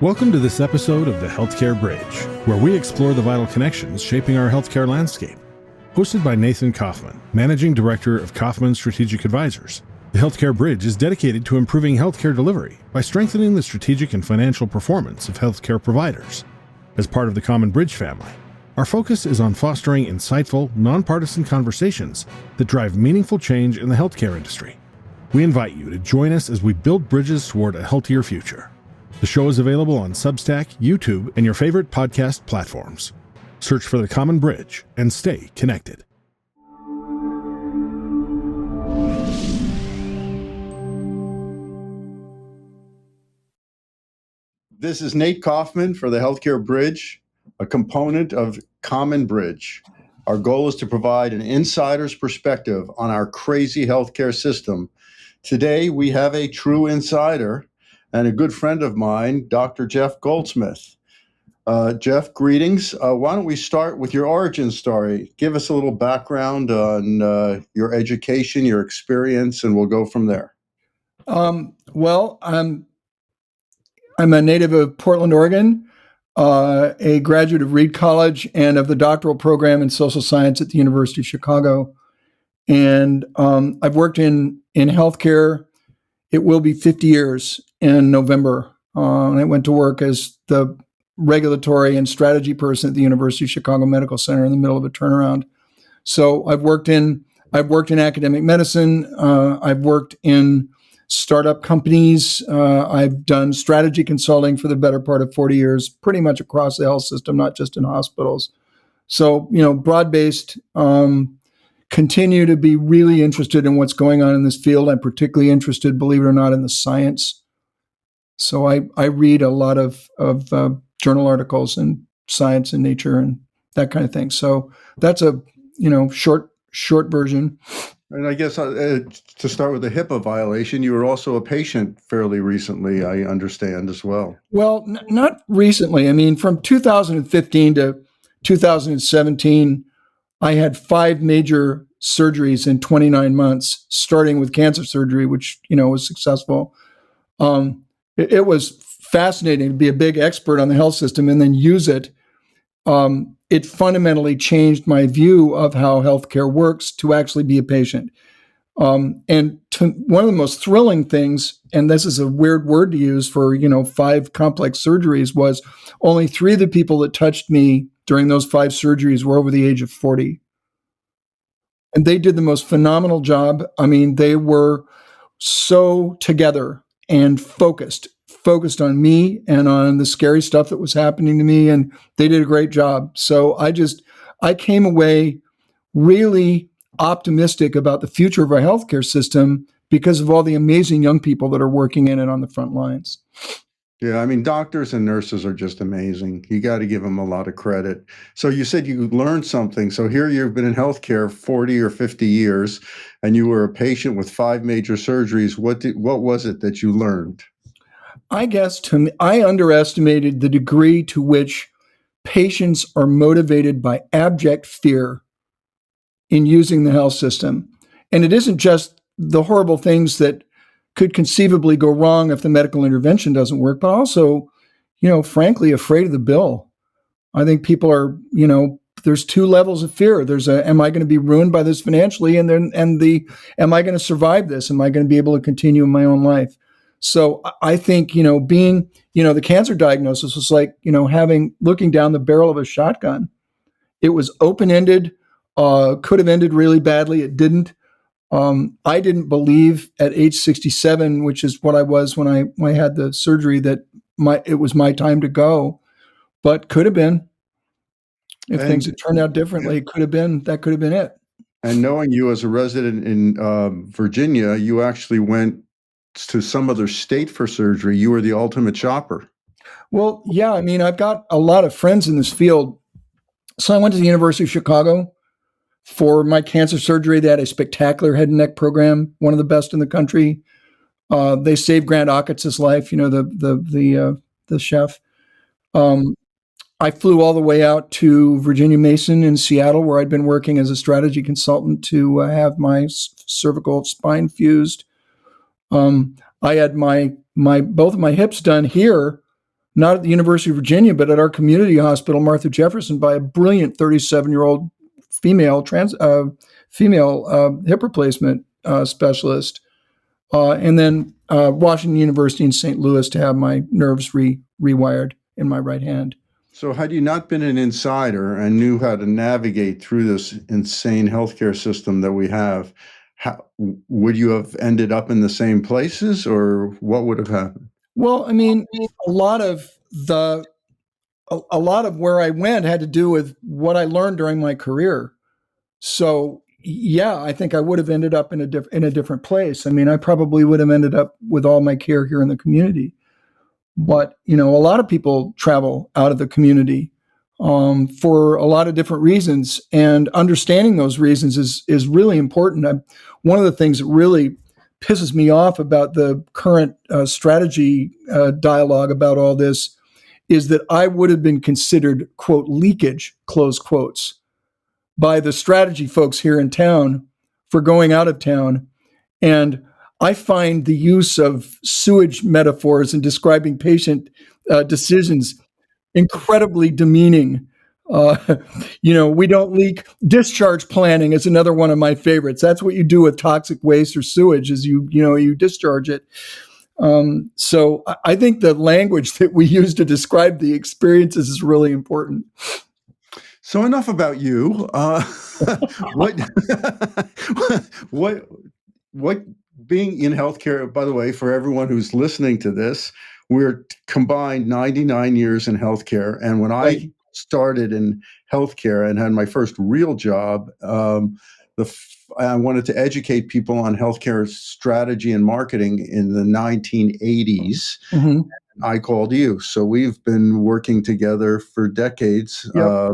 Welcome to this episode of the Healthcare Bridge, where we explore the vital connections shaping our healthcare landscape. Hosted by Nathan Kaufman, Managing Director of Kaufman Strategic Advisors, the Healthcare Bridge is dedicated to improving healthcare delivery by strengthening the strategic and financial performance of healthcare providers. As part of the Common Bridge family, our focus is on fostering insightful, nonpartisan conversations that drive meaningful change in the healthcare industry. We invite you to join us as we build bridges toward a healthier future. The show is available on Substack, YouTube, and your favorite podcast platforms. Search for the Common Bridge and stay connected. This is Nate Kaufman for the Healthcare Bridge, a component of Common Bridge. Our goal is to provide an insider's perspective on our crazy healthcare system. Today, we have a true insider and a good friend of mine, Dr. Jeff Goldsmith. Jeff, greetings. Why don't we start with your origin story? Give us a little background on your education, your experience, and we'll go from there. Well, I'm a native of Portland, Oregon, a graduate of Reed College and of the doctoral program in social science at the University of Chicago. And I've worked in healthcare. It will be 50 years in November. And I went to work as the regulatory and strategy person at the University of Chicago Medical Center in the middle of a turnaround. So I've worked in academic medicine. I've worked in startup companies. I've done strategy consulting for the better part of 40 years, pretty much across the health system, not just in hospitals. So, broad-based, continue to be really interested in what's going on in this field. I'm particularly interested, believe it or not, in the science. So I read a lot of journal articles and Science and Nature and that kind of thing. So that's a, short version. And I guess to start with the HIPAA violation, you were also a patient fairly recently, I understand as well. Well, not recently. I mean, from 2015 to 2017, I had 5 major surgeries in 29 months, starting with cancer surgery, which, was successful. It was fascinating to be a big expert on the health system and then use it. It fundamentally changed my view of how healthcare works to actually be a patient. One of the most thrilling things, and this is a weird word to use for, 5 complex surgeries, was only 3 of the people that touched me during those 5 surgeries were over the age of 40. And they did the most phenomenal job. I mean, they were so together and focused on me and on the scary stuff that was happening to me. And they did a great job. So I came away really optimistic about the future of our healthcare system because of all the amazing young people that are working in it on the front lines. Yeah, I mean, doctors and nurses are just amazing. You got to give them a lot of credit. So you said you learned something. So here you've been in healthcare 40 or 50 years, and you were a patient with 5 major surgeries. What was it that you learned? I guess I underestimated the degree to which patients are motivated by abject fear in using the health system. And it isn't just the horrible things that could conceivably go wrong if the medical intervention doesn't work, but also, frankly, afraid of the bill. I think people are, there's 2 levels of fear. There's am I going to be ruined by this financially? And am I going to survive this? Am I going to be able to continue in my own life? So I think, being, the cancer diagnosis was like, looking down the barrel of a shotgun. It was open-ended, could have ended really badly. It didn't. I didn't believe at age 67, which is what I was when I had the surgery, that it was my time to go, but could have been. If things had turned out differently, that could have been it. And knowing you as a resident in Virginia, you actually went to some other state for surgery. You were the ultimate shopper. Well, yeah, I mean, I've got a lot of friends in this field. So I went to the University of Chicago for my cancer surgery. They had a spectacular head and neck program, one of the best in the country. They saved Grant Achatz' life, the chef. I flew all the way out to Virginia Mason in Seattle, where I'd been working as a strategy consultant to have my cervical spine fused. I had my both of my hips done here not at the University of Virginia, but at our community hospital, Martha Jefferson, by a brilliant 37-year-old female hip replacement specialist. And then Washington University in St. Louis to have my nerves rewired in my right hand. So had you not been an insider and knew how to navigate through this insane healthcare system that we have, would you have ended up in the same places, or what would have happened? Well, I mean, a lot of where I went had to do with what I learned during my career. So yeah, I think I would have ended up in a different place. I mean, I probably would have ended up with all my care here in the community. But, a lot of people travel out of the community for a lot of different reasons. And understanding those reasons is really important. One of the things that really pisses me off about the current strategy dialogue about all this is that I would have been considered, quote, leakage, close quotes, by the strategy folks here in town for going out of town. And I find the use of sewage metaphors in describing patient decisions incredibly demeaning. We don't leak. Discharge planning is another one of my favorites. That's what you do with toxic waste or sewage, is you discharge it. So I think the language that we use to describe the experiences is really important. So enough about you. What being in healthcare, by the way, for everyone who's listening to this, we're combined 99 years in healthcare. And when I started in healthcare and had my first real job, I wanted to educate people on healthcare strategy and marketing in the 1980s. Mm-hmm. I called you. So we've been working together for decades. Yep.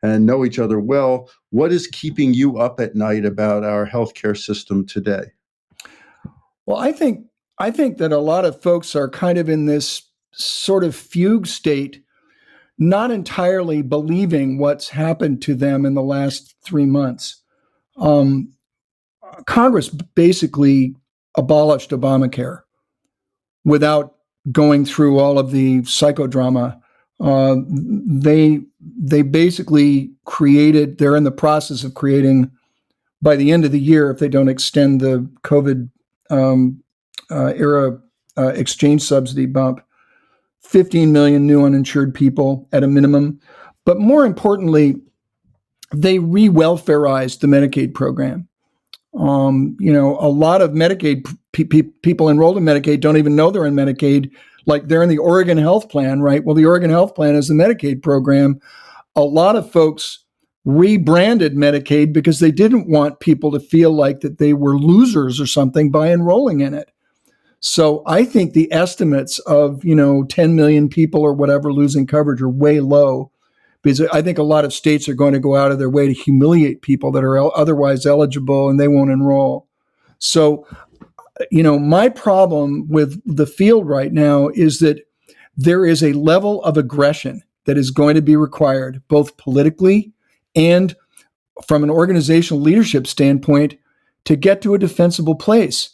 And know each other well. What is keeping you up at night about our healthcare system today? Well, I think that a lot of folks are kind of in this sort of fugue state, not entirely believing what's happened to them in the last 3 months. Congress basically abolished Obamacare without going through all of the psychodrama. They basically they're in the process of creating, by the end of the year, if they don't extend the COVID era exchange subsidy bump, 15 million new uninsured people at a minimum. But more importantly, they re-welfareized the Medicaid program. A lot of Medicaid people enrolled in Medicaid don't even know they're in Medicaid, like they're in the Oregon Health Plan, right? Well, the Oregon Health Plan is the Medicaid program. A lot of folks rebranded Medicaid because they didn't want people to feel like that they were losers or something by enrolling in it. So I think the estimates of, 10 million people or whatever losing coverage are way low, because I think a lot of states are going to go out of their way to humiliate people that are otherwise eligible and they won't enroll. So, my problem with the field right now is that there is a level of aggression that is going to be required, both politically and from an organizational leadership standpoint, to get to a defensible place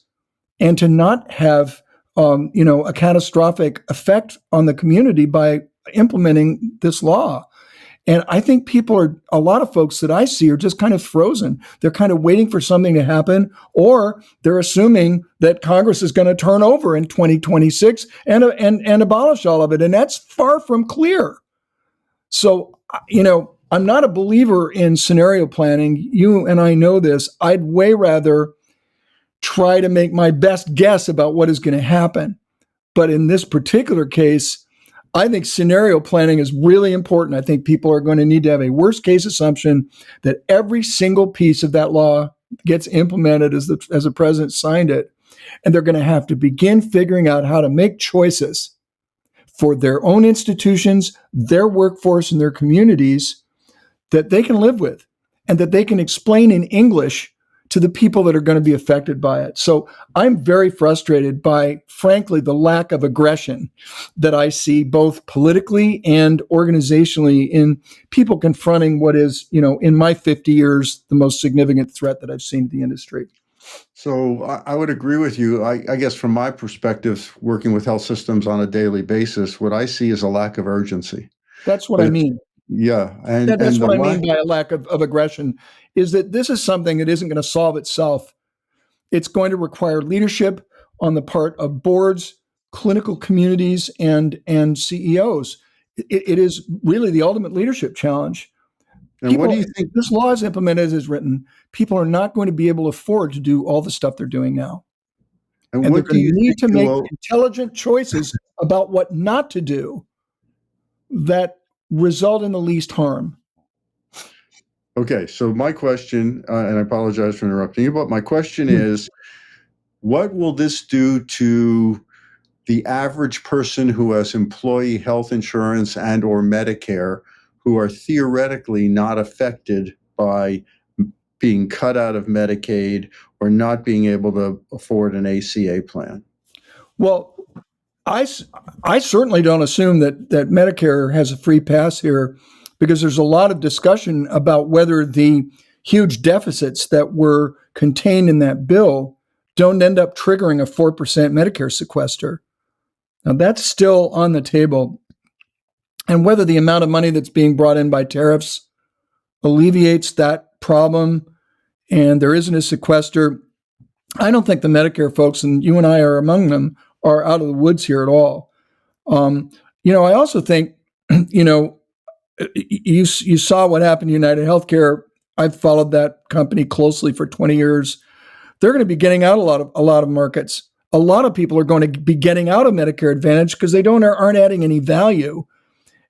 and to not have, a catastrophic effect on the community by implementing this law. And I think a lot of folks that I see are just kind of frozen. They're kind of waiting for something to happen, or they're assuming that Congress is going to turn over in 2026 and abolish all of it. And that's far from clear. So, I'm not a believer in scenario planning. You and I know this. I'd way rather try to make my best guess about what is going to happen. But in this particular case, I think scenario planning is really important. I think people are going to need to have a worst case assumption that every single piece of that law gets implemented as the president signed it. And they're going to have to begin figuring out how to make choices for their own institutions, their workforce, and their communities that they can live with and that they can explain in English to the people that are going to be affected by it. So I'm very frustrated by, frankly, the lack of aggression that I see both politically and organizationally in people confronting what is, in my 50 years, the most significant threat that I've seen to the industry. So I would agree with you. I guess from my perspective, working with health systems on a daily basis, what I see is a lack of urgency. That's what I But it's, mean. yeah, That's and the what I mean lack. by a lack of aggression, is that this is something that isn't going to solve itself. It's going to require leadership on the part of boards, clinical communities, and CEOs. It is really the ultimate leadership challenge. And what do People, you think? this law is implemented as is written. People are not going to be able to afford to do all the stuff they're doing now. And And they're what do going you to need think to make will? intelligent choices about what not to do that result in the least harm. Okay, so my question, and I apologize for interrupting you, but my question Hmm. is, what will this do to the average person who has employee health insurance and or Medicare, who are theoretically not affected by being cut out of Medicaid or not being able to afford an ACA plan? Well, I certainly don't assume that Medicare has a free pass here, because there's a lot of discussion about whether the huge deficits that were contained in that bill don't end up triggering a 4% Medicare sequester. Now, that's still on the table. And whether the amount of money that's being brought in by tariffs alleviates that problem and there isn't a sequester, I don't think the Medicare folks, and you and I are among them, are out of the woods here at all. Um, I also think, you know, you saw what happened to United Healthcare. I've followed that company closely for 20 years. They're going to be getting out a lot of markets. A lot of people are going to be getting out of Medicare Advantage because they aren't adding any value,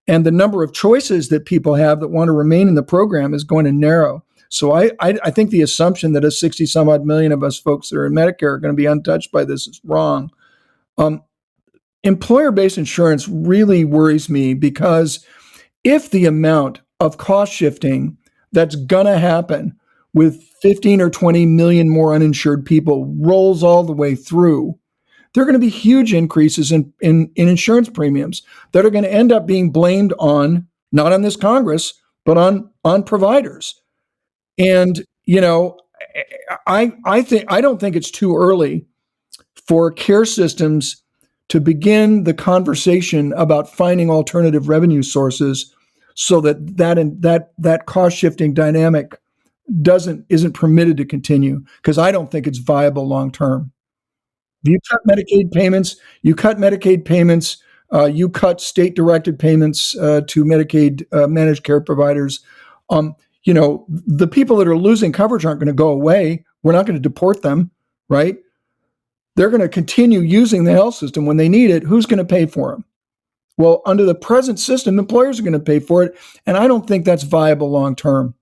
and the number of choices that people have that want to remain in the program is going to narrow. So I think the assumption that a 60 some odd million of us folks that are in Medicare are going to be untouched by this is wrong. Um, Employer-based insurance really worries me, because if the amount of cost shifting that's going to happen with 15 or 20 million more uninsured people rolls all the way through, there are going to be huge increases in insurance premiums that are going to end up being blamed on, not on this Congress, but on providers. And, I don't think it's too early for care systems to begin the conversation about finding alternative revenue sources, so that cost shifting dynamic isn't permitted to continue, because I don't think it's viable long term. You cut Medicaid payments, you cut state directed payments to Medicaid managed care providers. The people that are losing coverage aren't going to go away. We're not going to deport them, right? They're going to continue using the health system when they need it. Who's going to pay for them? Well, under the present system, employers are going to pay for it, and I don't think that's viable long term.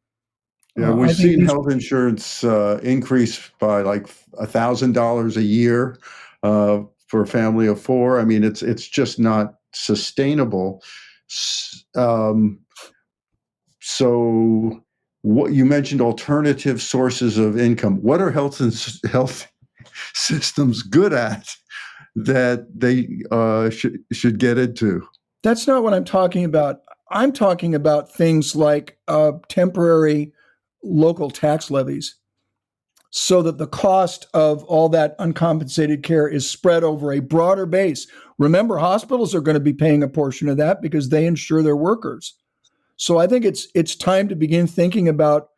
Yeah, I we've think seen these. health insurance increase by like $1,000 a year for a family of four. I mean, it's just not sustainable. So, what you mentioned, alternative sources of income. What are health systems good at that they should get into? That's not what I'm talking about. I'm talking about things like temporary local tax levies, so that the cost of all that uncompensated care is spread over a broader base. Remember, hospitals are going to be paying a portion of that because they insure their workers. So I think it's time to begin thinking about,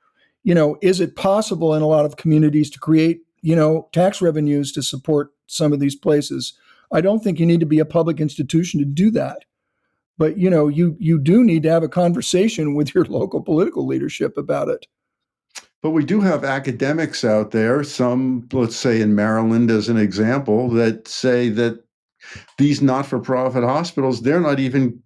is it possible in a lot of communities to create, tax revenues to support some of these places? I don't think you need to be a public institution to do that. But you do need to have a conversation with your local political leadership about it. But we do have academics out there, some, let's say in Maryland as an example, that say that these not-for-profit hospitals, they're not even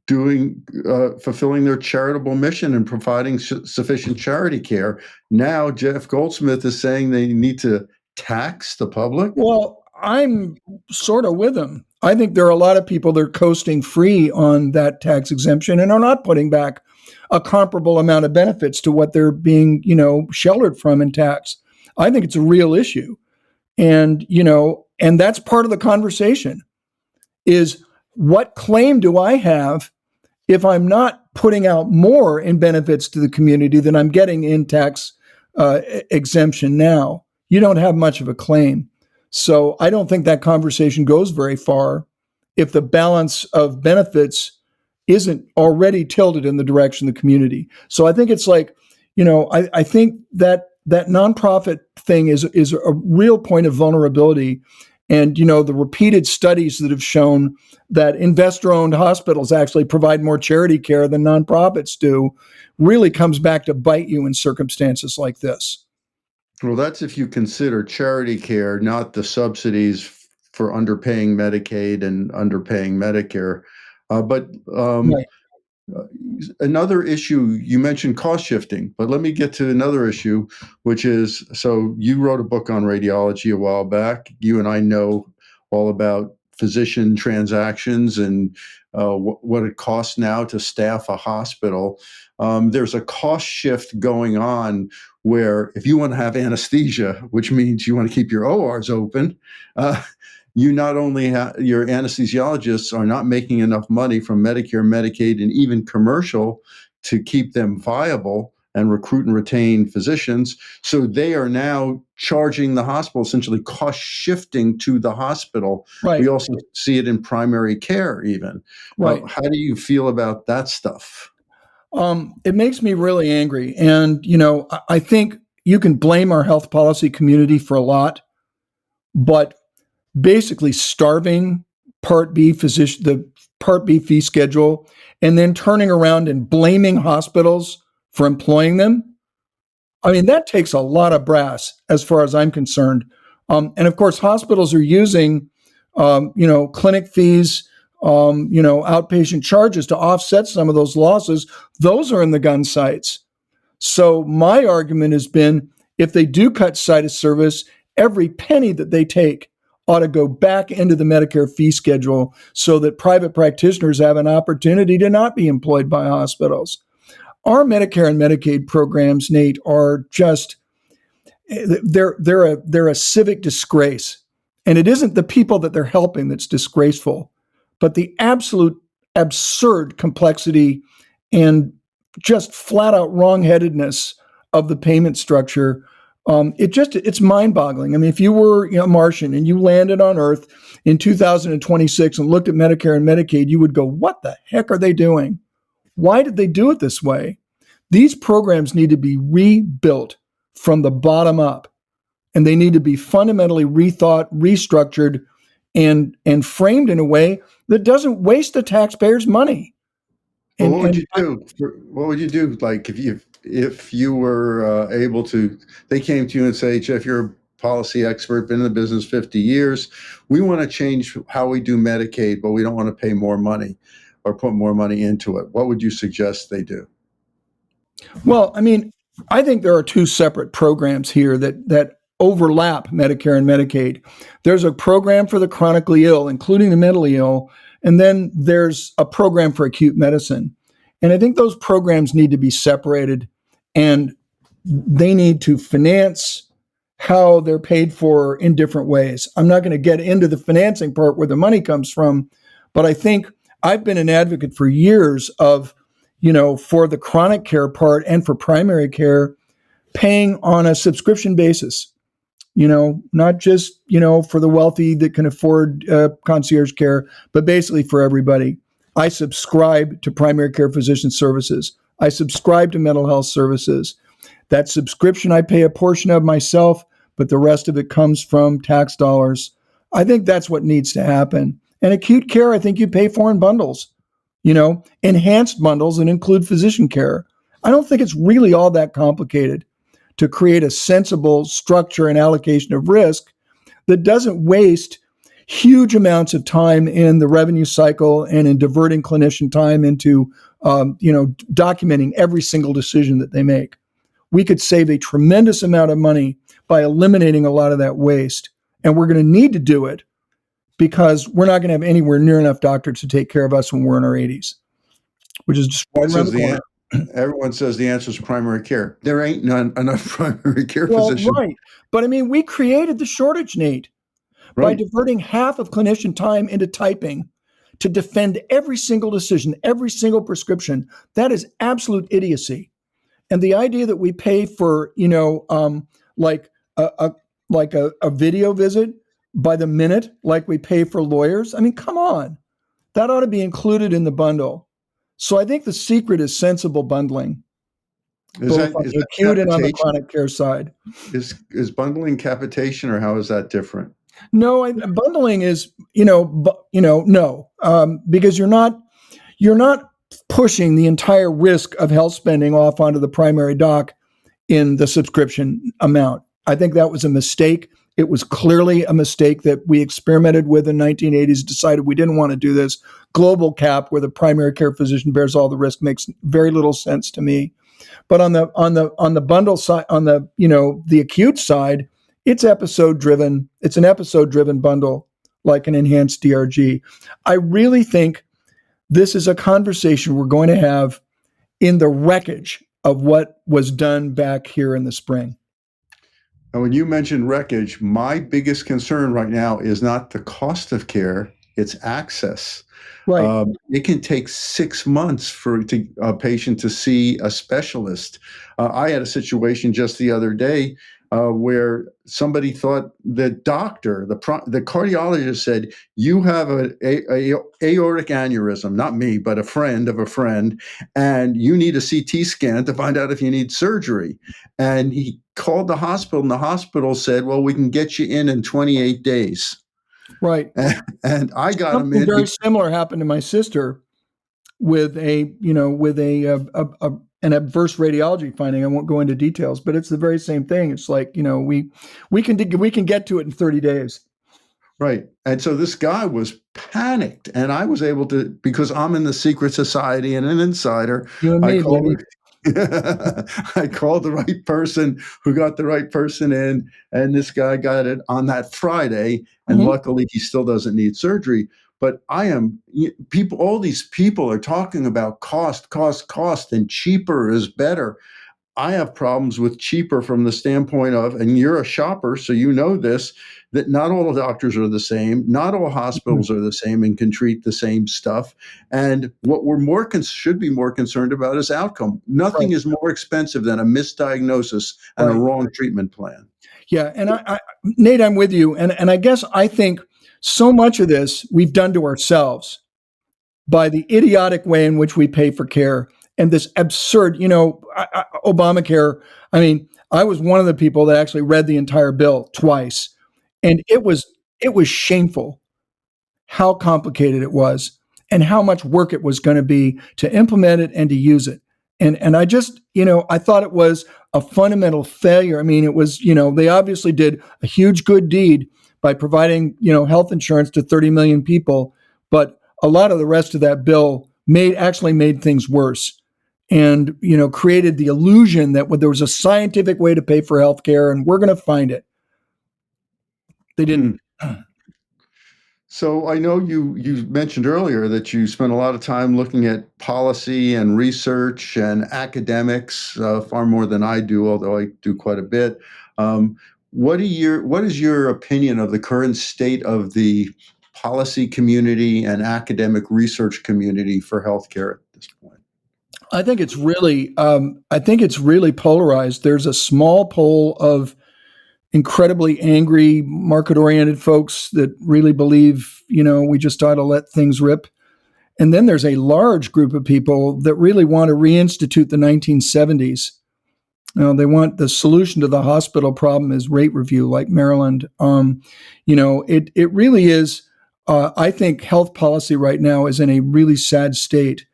fulfilling their charitable mission and providing sufficient charity care. Now, Jeff Goldsmith is saying they need to tax the public. Well, I'm sort of with them. I think there are a lot of people that are coasting free on that tax exemption and are not putting back a comparable amount of benefits to what they're being, sheltered from in tax. I think it's a real issue. And, and that's part of the conversation, is what claim do I have if I'm not putting out more in benefits to the community than I'm getting in tax exemption now? you don't have much of a claim. So I don't think that conversation goes very far if the balance of benefits isn't already tilted in the direction of the community. So I think it's like, I think that nonprofit thing is a real point of vulnerability. And, the repeated studies that have shown that investor-owned hospitals actually provide more charity care than nonprofits do really comes back to bite you in circumstances like this. Well, that's if you consider charity care, not the subsidies for underpaying Medicaid and underpaying Medicare. But Right. another issue, you mentioned cost shifting, but let me get to another issue, which is, so you wrote a book on radiology a while back. You and I know all about physician transactions and what it costs now to staff a hospital. There's a cost shift going on where if you want to have anesthesia, which means you want to keep your ORs open, you not only your anesthesiologists are not making enough money from Medicare, Medicaid, and even commercial to keep them viable and recruit and retain physicians. So they are now charging the hospital, essentially cost shifting to the hospital. Right. We also see it in primary care even. Right. How do you feel about that stuff? It makes me really angry. And, I think you can blame our health policy community for a lot, but basically starving the Part B fee schedule, and then turning around and blaming hospitals for employing them. I mean, that takes a lot of brass as far as I'm concerned. And of course, hospitals are using, clinic fees, outpatient charges to offset some of those losses. Those are in the gun sights. So my argument has been, if they do cut site of service, every penny that they take ought to go back into the Medicare fee schedule so that private practitioners have an opportunity to not be employed by hospitals. Our Medicare and Medicaid programs, Nate, are just, they're a civic disgrace. And it isn't the people that they're helping that's disgraceful, but the absolute absurd complexity and just flat out wrongheadedness of the payment structure. It's mind-boggling. I mean, if you were a Martian and you landed on Earth in 2026 and looked at Medicare and Medicaid, you would go, what the heck are they doing? Why did they do it this way? These programs need to be rebuilt from the bottom up, and they need to be fundamentally rethought, restructured, and framed in a way that doesn't waste the taxpayers' money. Well, what would you do? What would you do? Like if you were able to, they came to you and say, Jeff, you're a policy expert, been in the business 50 years. We want to change how we do Medicaid, but we don't want to pay more money or put more money into it. What would you suggest they do? Well, I mean, I think there are two separate programs here that overlap Medicare and Medicaid. There's a program for the chronically ill, including the mentally ill, and then there's a program for acute medicine. And I think those programs need to be separated, and they need to finance how they're paid for in different ways. I'm not going to get into the financing part where the money comes from, but I think I've been an advocate for years of, for the chronic care part and for primary care, paying on a subscription basis. Not just, for the wealthy that can afford concierge care, but basically for everybody. I subscribe to primary care physician services. I subscribe to mental health services. That subscription, I pay a portion of myself, but the rest of it comes from tax dollars. I think that's what needs to happen. And acute care, I think you pay for in bundles, enhanced bundles that include physician care. I don't think it's really all that complicated to create a sensible structure and allocation of risk that doesn't waste huge amounts of time in the revenue cycle and in diverting clinician time into, documenting every single decision that they make. We could save a tremendous amount of money by eliminating a lot of that waste. And we're going to need to do it because we're not going to have anywhere near enough doctors to take care of us when we're in our 80s, which is just right around the corner. Everyone says the answer is primary care. There ain't enough primary care physicians. Right. But I mean, we created the shortage, Nate, by diverting half of clinician time into typing to defend every single decision, every single prescription. That is absolute idiocy. And the idea that we pay for, like a like a video visit by the minute, like we pay for lawyers. I mean, come on. That ought to be included in the bundle. So I think the secret is sensible bundling, both on Is the that acute and on the capitation? chronic care side. Is bundling capitation, or how is that different? No, bundling is, no, because you're not pushing the entire risk of health spending off onto the primary doc in the subscription amount. I think that was a mistake. It was clearly a mistake that we experimented with in the 1980s, decided we didn't want to do this. Global cap, where the primary care physician bears all the risk, makes very little sense to me. But on the bundle side, on the acute side, it's episode driven. It's an episode driven bundle, like an enhanced DRG. I really think this is a conversation we're going to have in the wreckage of what was done back here in the spring. And when you mentioned wreckage, my biggest concern right now is not the cost of care, it's access. Right. It can take 6 months for a patient to see a specialist. I had a situation just the other day where somebody thought the doctor, the cardiologist said, you have a aortic aortism, not me, but a friend of a friend, and you need a CT scan to find out if you need surgery. And he called the hospital, and the hospital said, well, we can get you in 28 days. Right. And I got him Something in. very similar happened to my sister with an adverse radiology finding. I won't go into details, but it's the very same thing. It's like, we can get to it in 30 days. Right. And so this guy was panicked, and I was able to, because I'm in the secret society and an insider, You and me, baby. I called the right person who got the right person in, and this guy got it on that Friday. And luckily he still doesn't need surgery. But all these people are talking about cost, and cheaper is better. I have problems with cheaper from the standpoint of, and you're a shopper, so you know this, that not all doctors are the same, not all hospitals are the same and can treat the same stuff. And what we're should be more concerned about is outcome. Nothing is more expensive than a misdiagnosis and a wrong treatment plan. Yeah, and Nate, I'm with you. And I think so much of this we've done to ourselves by the idiotic way in which we pay for care. And this absurd, Obamacare. I mean, I was one of the people that actually read the entire bill twice, and it was shameful how complicated it was and how much work it was going to be to implement it and to use it. And I just, I thought it was a fundamental failure. I mean, it was, they obviously did a huge good deed by providing, health insurance to 30 million people, but a lot of the rest of that bill actually made things worse. And, created the illusion that there was a scientific way to pay for healthcare and we're going to find it. They didn't. So I know you mentioned earlier that you spent a lot of time looking at policy and research and academics, far more than I do, although I do quite a bit. What is your opinion of the current state of the policy community and academic research community for healthcare at this point? I think it's really polarized. There's a small poll of incredibly angry, market-oriented folks that really believe, we just ought to let things rip. And then there's a large group of people that really want to reinstitute the 1970s. They want the solution to the hospital problem is rate review, like Maryland. It really is. I think health policy right now is in a really sad state.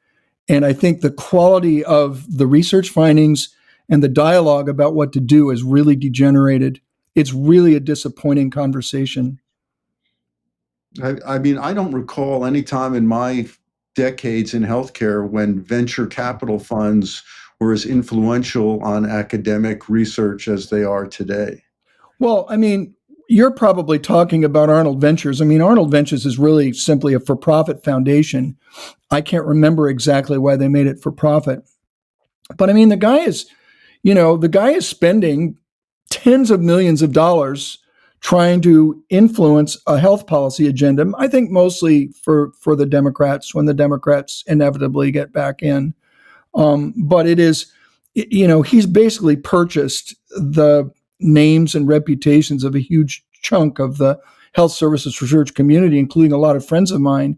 And I think the quality of the research findings and the dialogue about what to do is really degenerated. It's really a disappointing conversation. I mean, I don't recall any time in my decades in healthcare when venture capital funds were as influential on academic research as they are today. Well, I mean, you're probably talking about Arnold Ventures. I mean, Arnold Ventures is really simply a for-profit foundation. I can't remember exactly why they made it for profit. But I mean, the guy is spending tens of millions of dollars trying to influence a health policy agenda. I think mostly for the Democrats when the Democrats inevitably get back in. But it is, he's basically purchased the names and reputations of a huge chunk of the health services research community, including a lot of friends of mine.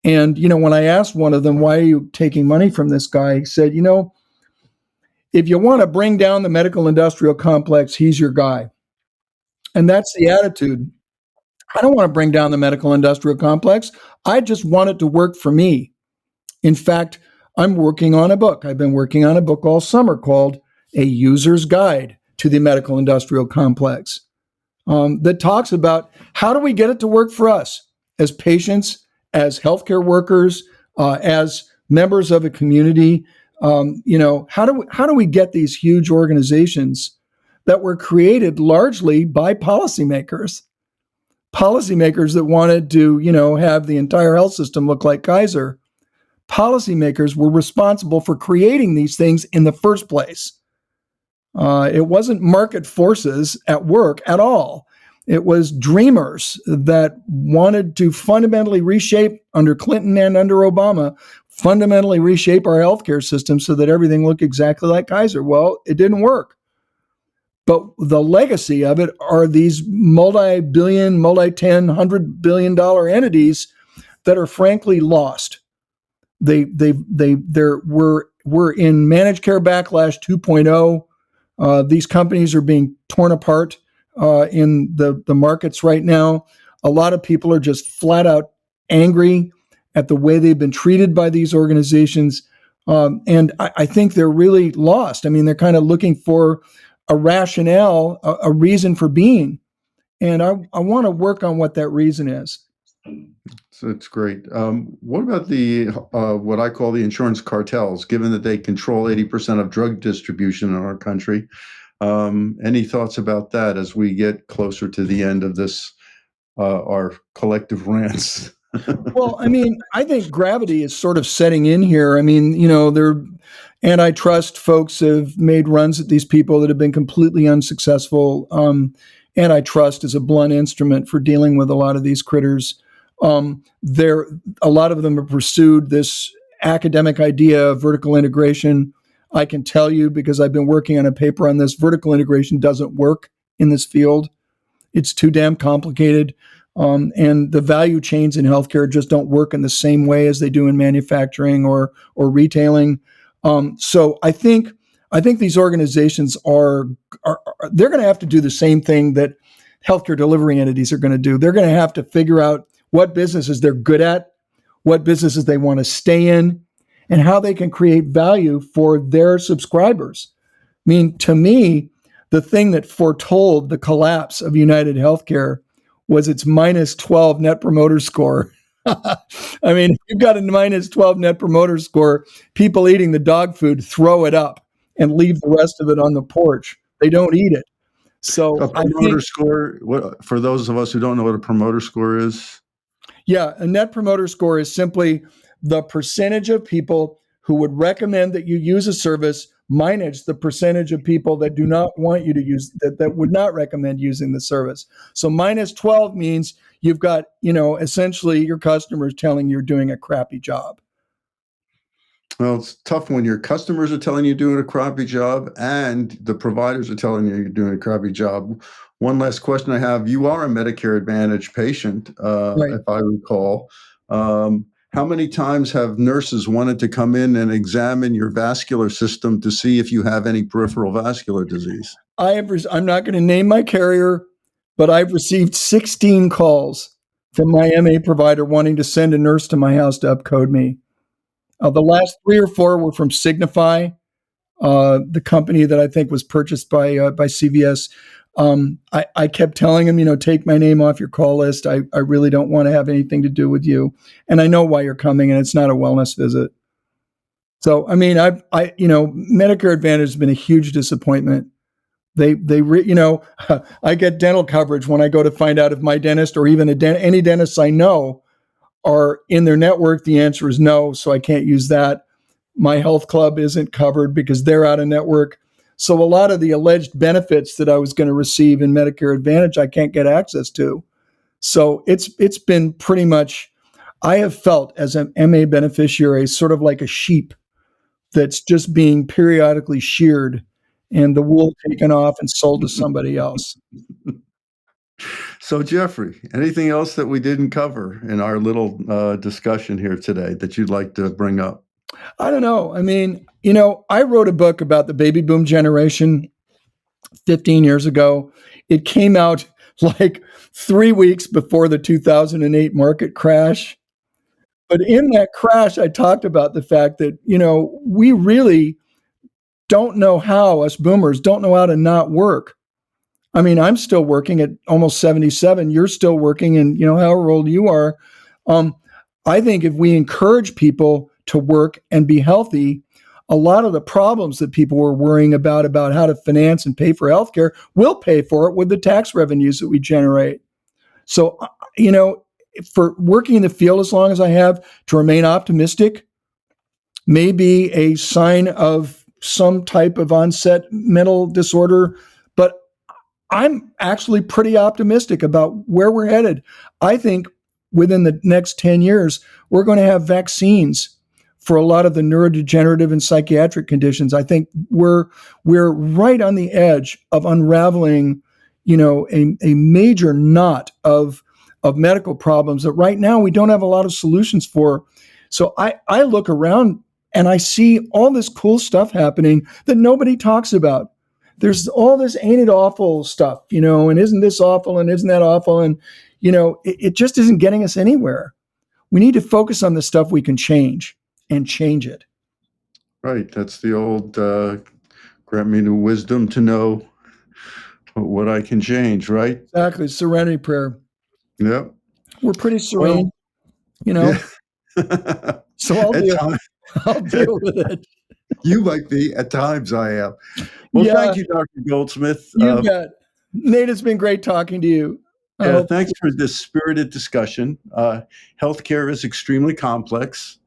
And, when I asked one of them, why are you taking money from this guy? He said, if you want to bring down the medical industrial complex, he's your guy. And that's the attitude. I don't want to bring down the medical industrial complex. I just want it to work for me. In fact, I'm working on a book. I've been working on a book all summer called A User's Guide to the Medical Industrial Complex, that talks about how do we get it to work for us as patients, as healthcare workers, as members of a community. How do we get these huge organizations that were created largely by policymakers that wanted to, have the entire health system look like Kaiser. Policymakers were responsible for creating these things in the first place. It wasn't market forces at work at all. It was dreamers that wanted to fundamentally reshape, under Clinton and under Obama, fundamentally reshape our healthcare system so that everything looked exactly like Kaiser. Well, it didn't work. But the legacy of it are these multi-billion, multi-10, $100 billion entities that are frankly lost. We're in managed care backlash 2.0. These companies are being torn apart in the markets right now. A lot of people are just flat out angry at the way they've been treated by these organizations. And I think they're really lost. I mean, they're kind of looking for a rationale, a reason for being. And I want to work on what that reason is. So it's great. What about the what I call the insurance cartels, given that they control 80% of drug distribution in our country? Any thoughts about that as we get closer to the end of this, our collective rants? Well, I mean, I think gravity is sort of setting in here. I mean, their antitrust folks have made runs at these people that have been completely unsuccessful. Antitrust is a blunt instrument for dealing with a lot of these critters. A lot of them have pursued this academic idea of vertical integration. I can tell you, because I've been working on a paper on this, vertical integration doesn't work in this field. It's too damn complicated. And the value chains in healthcare just don't work in the same way as they do in manufacturing or retailing. So I think these organizations are they're going to have to do the same thing that healthcare delivery entities are going to do. They're going to have to figure out what businesses they're good at, what businesses they want to stay in, and how they can create value for their subscribers. I mean, to me, the thing that foretold the collapse of United Healthcare was its minus 12 net promoter score. I mean, if you've got a minus 12 net promoter score, people eating the dog food throw it up and leave the rest of it on the porch. They don't eat it. So a promoter score, what, for those of us who don't know what a promoter score is? Yeah, a net promoter score is simply the percentage of people who would recommend that you use a service minus the percentage of people that do not want you to use, that would not recommend using the service. So minus 12 means you've got, essentially your customers telling you're doing a crappy job. Well, it's tough when your customers are telling you doing a crappy job and the providers are telling you you're doing a crappy job. One last question I have. You are a Medicare Advantage patient, Right. if I recall. How many times have nurses wanted to come in and examine your vascular system to see if you have any peripheral vascular disease? I'm not going to name my carrier, but I've received 16 calls from my MA provider wanting to send a nurse to my house to upcode me. The last 3 or 4 were from Signify, the company that I think was purchased by CVS. I kept telling him, take my name off your call list. I really don't want to have anything to do with you. And I know why you're coming, and it's not a wellness visit. So, I mean, Medicare Advantage has been a huge disappointment. I get dental coverage when I go to find out if my dentist or even any dentists I know are in their network. The answer is no, so I can't use that. My health club isn't covered because they're out of network. So a lot of the alleged benefits that I was going to receive in Medicare Advantage, I can't get access to. So it's been pretty much, I have felt as an MA beneficiary sort of like a sheep that's just being periodically sheared and the wool taken off and sold to somebody else. So, Jeffrey, anything else that we didn't cover in our little discussion here today that you'd like to bring up? I don't know. I mean, I wrote a book about the baby boom generation 15 years ago. It came out like 3 weeks before the 2008 market crash. But in that crash, I talked about the fact that, we really don't know how, us boomers don't know how to not work. I mean, I'm still working at almost 77. You're still working, and however old you are. I think if we encourage people to work and be healthy, a lot of the problems that people were worrying about how to finance and pay for healthcare, we'll pay for it with the tax revenues that we generate. So, for working in the field as long as I have, to remain optimistic may be a sign of some type of onset mental disorder, but I'm actually pretty optimistic about where we're headed. I think within the next 10 years, we're going to have vaccines for a lot of the neurodegenerative and psychiatric conditions. I think we're right on the edge of unraveling, a major knot of medical problems that right now we don't have a lot of solutions for. So I look around and I see all this cool stuff happening that nobody talks about. There's all this ain't it awful stuff, and isn't this awful and isn't that awful? And, it just isn't getting us anywhere. We need to focus on the stuff we can change and change it. Right. That's the old grant me the wisdom to know what I can change, right? Exactly. Serenity prayer. Yep. We're pretty serene, Yeah. So I'll deal with it. You might be. At times I am. Well, thank you, Dr. Goldsmith. You bet. Nate, it's been great talking to you. Thanks for this spirited discussion. Healthcare is extremely complex,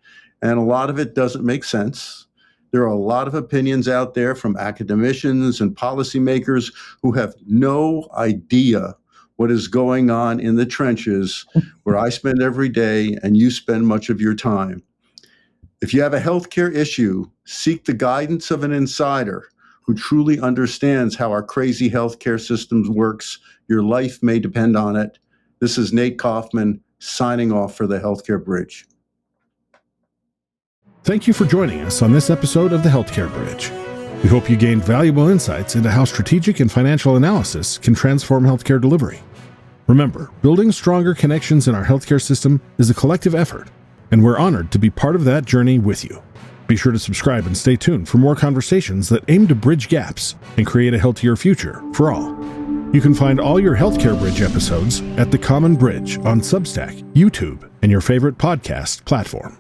and a lot of it doesn't make sense. There are a lot of opinions out there from academicians and policymakers who have no idea what is going on in the trenches where I spend every day and you spend much of your time. If you have a healthcare issue, seek the guidance of an insider who truly understands how our crazy healthcare systems works. Your life may depend on it. This is Nate Kaufman signing off for the Healthcare Bridge. Thank you for joining us on this episode of the Healthcare Bridge. We hope you gained valuable insights into how strategic and financial analysis can transform healthcare delivery. Remember, building stronger connections in our healthcare system is a collective effort, and we're honored to be part of that journey with you. Be sure to subscribe and stay tuned for more conversations that aim to bridge gaps and create a healthier future for all. You can find all your Healthcare Bridge episodes at The Common Bridge on Substack, YouTube, and your favorite podcast platform.